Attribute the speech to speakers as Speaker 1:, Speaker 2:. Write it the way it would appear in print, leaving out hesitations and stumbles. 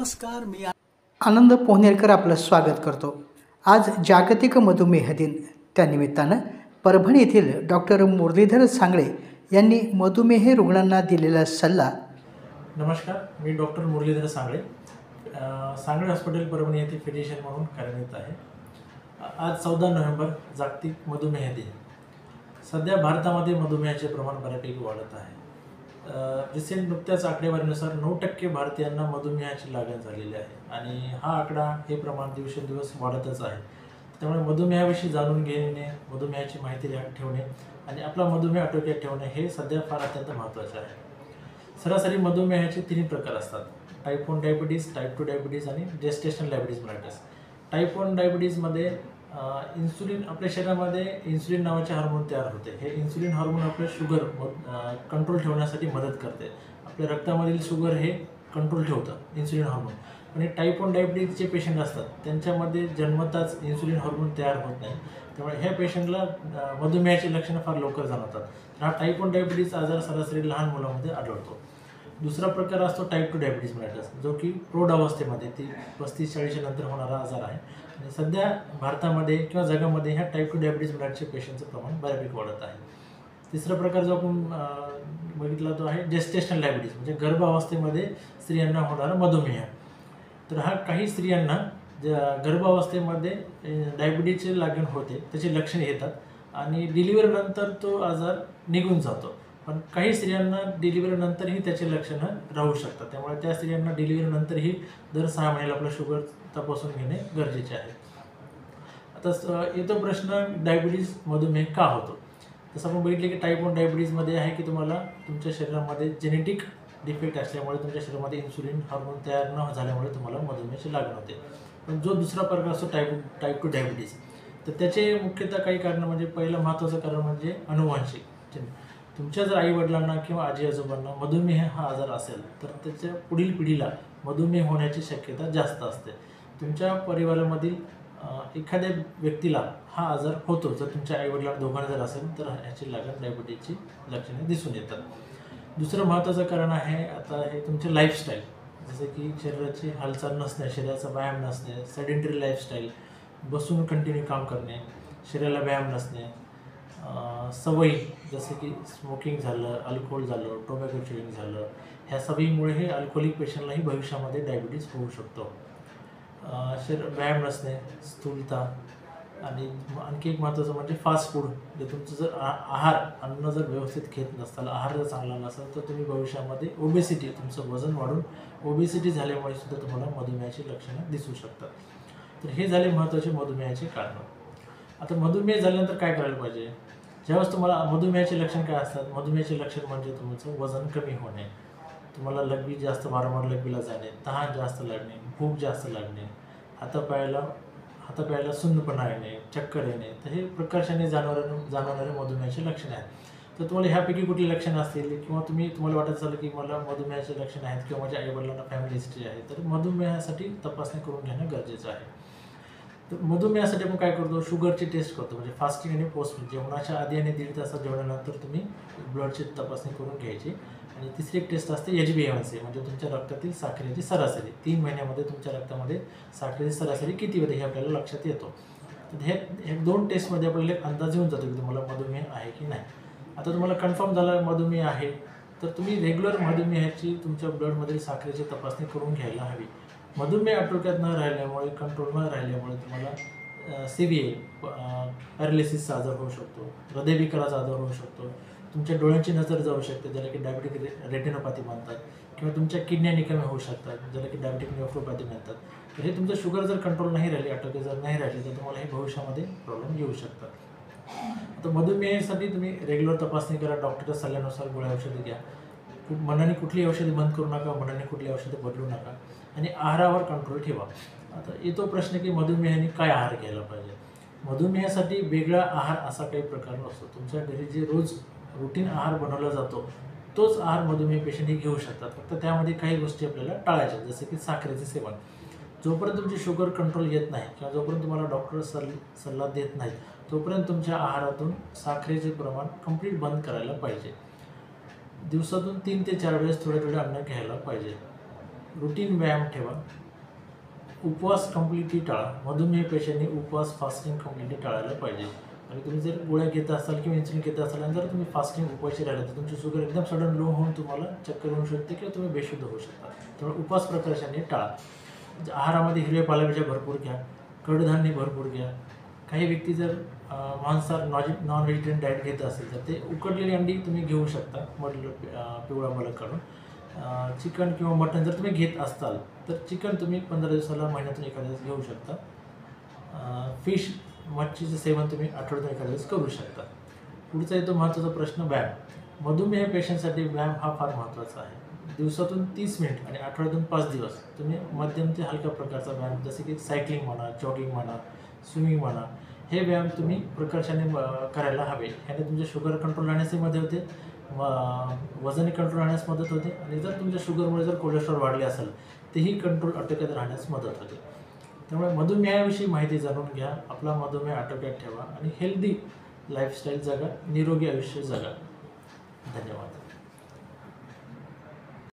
Speaker 1: नमस्कार, मी आनंद पोहनेरकर आपलं स्वागत करतो। आज जागतिक मधुमेह दिन, त्यानिमित्तानं परभणी येथील डॉक्टर मुरलीधर सांगळे यांनी मधुमेह रुग्णांना दिलेला सल्ला।
Speaker 2: नमस्कार, मी डॉक्टर मुरलीधर सांगळे, सांगळे हॉस्पिटल परभणी येथे फिजिशियन म्हणून कार्यरत आहे। आज 14 नोव्हेंबर जागतिक मधुमेह दिन। सध्या भारतामध्ये मधुमेहाचे प्रमाण बऱ्यापैकी वाढत आहे। रिसेंट नुकत्याच आकडेवारीनुसार 9% भारतीयांना मधुमेहाची लागण झालेली आहे आणि हा आकडा हे प्रमाण दिवसेंदिवस वाढतच आहे। त्यामुळे मधुमेहाविषयी जाणून घेणे, मधुमेहाची माहिती ठेवणे आणि आपला मधुमेह आटोक्यात ठेवणे हे सध्या फार अत्यंत महत्त्वाचे आहे। सरासरी मधुमेहाचे 3 प्रकार असतात: टाईप 1 डायबिटीज, टाईप 2 डायबिटीज आणि जेस्टेशनल डायबिटीज मेलिटस। टाईप 1 डायबिटीजमध्ये इन्सुलिन, आपल्या शरीरामध्ये इन्सुलिन नावाचे हार्मोन तयार होते। हे इन्सुलिन हार्मोन आपले शुगर कंट्रोल ठेवण्यासाठी मदत करते। आपल्या रक्तामधील शुगर हे कंट्रोल ठेवतं इन्सुलिन हार्मोन। आणि टाईप 1 डायबिटीजचे पेशंट असतात त्यांच्यामध्ये जन्मताच इन्सुलिन हार्मोन तयार होत नाही, त्यामुळे ह्या पेशंटला मधुमेहाची लक्षणं फार लवकर जाणवतात। तर हा टाईप 1 डायबिटीज आजार सरासरी लहान मुलांमध्ये आढळतो। दुसरा प्रकार असतो टाईप 2 डायबिटीज मेलिटस, जो की प्रौढ अवस्थेमध्ये 35-40 नंतर होणारा आजार आहे आणि सध्या भारतामध्ये किंवा जगामध्ये ह्या टाईप 2 डायबिटीज मेलिटसच्या पेशंटचं प्रमाण बऱ्यापैकी वाढत आहे। तिसरा प्रकार जो आपण बघितला तो आहे जेस्टेशनल डायबिटीज, म्हणजे गर्भावस्थेमध्ये स्त्रियांना होणारा मधुमेह। तर हा काही स्त्रियांना गर्भावस्थेमध्ये डायबिटीजची लागण होते, त्याची लक्षणे येतात आणि डिलिव्हरीनंतर तो आजार निघून जातो। पण काही स्त्रियांना डिलिव्हरीनंतरही त्याची लक्षणं राहू शकतात, त्यामुळे त्या स्त्रियांना डिलिव्हरीनंतरही दर 6 महिन्याला आपलं शुगर तपासून घेणे गरजेचे आहे। आता येतो प्रश्न, डायबिटीज मधुमेह का होतो? तसं आपण बघितले की टाईप 1 डायबिटीजमध्ये आहे की तुम्हाला तुमच्या शरीरामध्ये जेनेटिक डिफेक्ट असल्यामुळे तुमच्या शरीरामध्ये इन्सुलिन हार्मोन तयार न झाल्यामुळे तुम्हाला मधुमेहाची लागण होते। पण जो दुसरा प्रकार असतो टाईप 2 डायबिटीज, तर त्याचे मुख्यतः काही कारणं, म्हणजे पहिलं महत्त्वाचं कारण म्हणजे अनुवांशिक। तुमच्या जर आईवडिलांना किंवा आजी आजोबांना मधुमेह हा आजार असेल तर त्याच्या पुढील पिढीला मधुमेह होण्याची शक्यता जास्त असते। तुमच्या परिवारामधील एखाद्या व्यक्तीला हा आजार होतो, जर तुमच्या आईवडिलांना दोघांना जर असेल तर ह्याची लागण डायबिटीजची लक्षणे दिसून येतात। दुसरं महत्त्वाचं कारण आहे आता हे तुमचे लाईफस्टाईल, जसं की शरीराची हालचाल नसणे, शरीराचा व्यायाम नसणे, सेडेंटरी लाईफस्टाईल, बसून कंटिन्यू काम करणे, शरीराला व्यायाम नसणे, सवयी जसे की स्मोकिंग झालं, अल्कोहोल झालं, टोबॅको च्युइंग झालं, ह्या सवयीमुळे हे अल्कोहोलिक पेशंटलाही भविष्यामध्ये डायबिटीज होऊ शकतो। व्यायाम नसणे, स्थूलता आणि आणखी एक महत्त्वाचं म्हणजे फास्ट फूड। जे तुमचं जर अन्न जर व्यवस्थित घेत नसताल, आहार जर चांगला नसेल तर तुम्ही भविष्यामध्ये ओबेसिटी, तुमचं वजन वाढून ओबेसिटी झाल्यामुळे सुद्धा तुम्हाला मधुमेहाची लक्षणं दिसू शकतात। तर हे झाले महत्त्वाचे मधुमेहाचे कारणं। आता मधुमेह झाल्यानंतर काय करायला पाहिजे? ज्यावेळेस तुम्हाला मधुमेहाचे लक्षण काय असतात? मधुमेहाचे लक्षण म्हणजे तुमचं वजन कमी होणे, तुम्हाला लघवी जास्त, वारंवार लघवीला जाणे, तहान जास्त लागणे, भूक जास्त लागणे, हातापायाला सुन्नपणा येणे, चक्कर येणे, तर हे प्रकर्षाने जाणवणारे मधुमेहाचे लक्षण आहेत। तर तुम्हाला ह्यापैकी कुठली लक्षणं असतील किंवा तुम्हाला वाटत असेल की मला मधुमेहाचे लक्षण आहेत किंवा माझ्या आईवडिलांना फॅमिली हिस्ट्री आहे, तर मधुमेहासाठी तपासणी करून घेणं गरजेचं आहे। तर मधुमेहासाठी आपण काय करतो? शुगरची टेस्ट करतो, म्हणजे फास्टिंग आणि पोस्ट, जेवणाच्या आधी आणि 1.5 तासात जेवणानंतर तुम्ही ब्लडची तपासणी करून घ्यायची। आणि तिसरी एक टेस्ट असते HbA1c, म्हणजे तुमच्या रक्तातील साखरेची सरासरी। 3 महिन्यामध्ये तुमच्या रक्तामध्ये साखरेची सरासरी किती होते हे आपल्याला लक्षात येतो। तर हे 2 टेस्टमध्ये आपल्याला एक अंदाज येऊन जातो की तुम्हाला मधुमेह आहे की नाही। आता तुम्हाला कन्फर्म झालं मधुमेह आहे तर तुम्ही रेग्युलर मधुमेहाची तुमच्या ब्लडमधील साखरेची तपासणी करून घ्यायला हवी। मधुमेह आटोक्यात न राहिल्यामुळे, कंट्रोल न राहिल्यामुळे तुम्हाला CVA, पॅरालिसिसचा आजार होऊ शकतो, हृदयविकाराचा आजार होऊ शकतो, तुमच्या डोळ्यांची नजर जाऊ शकते, ज्याला की डायबेटिक रेटिनोपॅथी म्हणतात, किंवा तुमच्या किडन्या निकामी होऊ शकतात, ज्याला की डायबेटिक न्यूरोपॅथी म्हणतात। तर हे तुमचं शुगर जर कंट्रोल नाही राहिली, आटोक्यात जर नाही राहिली, तर तुम्हाला हे भविष्यामध्ये प्रॉब्लेम येऊ शकतात। तर मधुमेहासाठी तुम्ही रेग्युलर तपासणी करा, डॉक्टरच्या सल्ल्यानुसार गोळ्या औषधे घ्या, मनाने कुठली औषधे बंद करू नका, मनाने कुठली औषधे बदलू नका आणि आहारावर कंट्रोल ठेवा। आता येतो प्रश्न की मधुमेहाने काय आहार घ्यायला पाहिजे? मधुमेहासाठी वेगळा आहार असा काही प्रकार नसतो। तुमच्या घरी जे रोज रुटीन आहार बनवला जातो तोच आहार मधुमेह पेशंटही घेऊ शकतात, फक्त त्यामध्ये काही गोष्टी आपल्याला टाळायच्या, जसं की साखरेचे सेवन। जोपर्यंत तुमची शुगर कंट्रोल येत नाही किंवा जोपर्यंत तुम्हाला डॉक्टर सल्ला देत नाही, तोपर्यंत तुमच्या आहारातून साखरेचे प्रमाण कंप्लीट बंद करायला पाहिजे। दिवसातून 3 ते 4 वेळेस थोडे थोडे अन्न घ्यायला पाहिजे। रुटीन व्यायाम ठेवा. उपवास कम्प्लिटली टाळा. मधुमेह पेशंटने उपवास फास्टिंग कम्प्लिटली टाळायला पाहिजे. आणि तुम्ही जर गोळ्या घेत असाल किंवा इन्सुलिन घेत असाल आणि जर तुम्ही फास्टिंग उपवाशी राहिला तर तुमची शुगर एकदम सडन लो होऊन तुम्हाला चक्कर येऊ शकते किंवा तुम्ही बेशुद्ध होऊ शकता. त्यामुळे उपवास प्रकर्षाने टाळा. आहारामध्ये हिरवे पालेभाज्या भरपूर घ्या. कडधान्य भरपूर घ्या. काही व्यक्ती जर मांसाहार नॉन व्हेजिटेरियन डाएट घेत असेल तर ते उकडलेली अंडी तुम्ही घेऊ शकता पिवळा मलक काढून. चिकन किंवा मटण जर तुम्ही घेत असाल तर चिकन तुम्ही 15 दिवसाला महिन्यातून एखाद्या दिवस घेऊ शकता. फिश मच्छीचं सेवन तुम्ही आठवड्यातून एखाद्या दिवस करू शकता. पुढचा येतो महत्त्वाचा प्रश्न व्यायाम. मधुमेह पेशंटसाठी व्यायाम हा फार महत्त्वाचा आहे. दिवसातून 30 मिनिट आणि आठवड्यातून 5 दिवस तुम्ही मध्यम ते हलक्या प्रकारचा व्यायाम जसे की सायकलिंग म्हणा, जॉगिंग म्हणा, स्विमिंग म्हणा, हे व्यायाम तुम्ही प्रकर्षाने करायला हवे. ह्याने तुमचे शुगर कंट्रोल राहण्यासही मदत होते, वजनही कंट्रोल राहण्यास मदत होते आणि जर तुमच्या शुगरमुळे जर कोलेस्ट्रॉल वाढले असेल तेही कंट्रोल आटोक्यात राहण्यास मदत होते. त्यामुळे मधुमेहाविषयी माहिती जाणून घ्या. आपला मधुमेह आटोक्यात ठेवा आणि हेल्दी लाईफस्टाईल जगा, निरोगी आयुष्य जगा. धन्यवाद.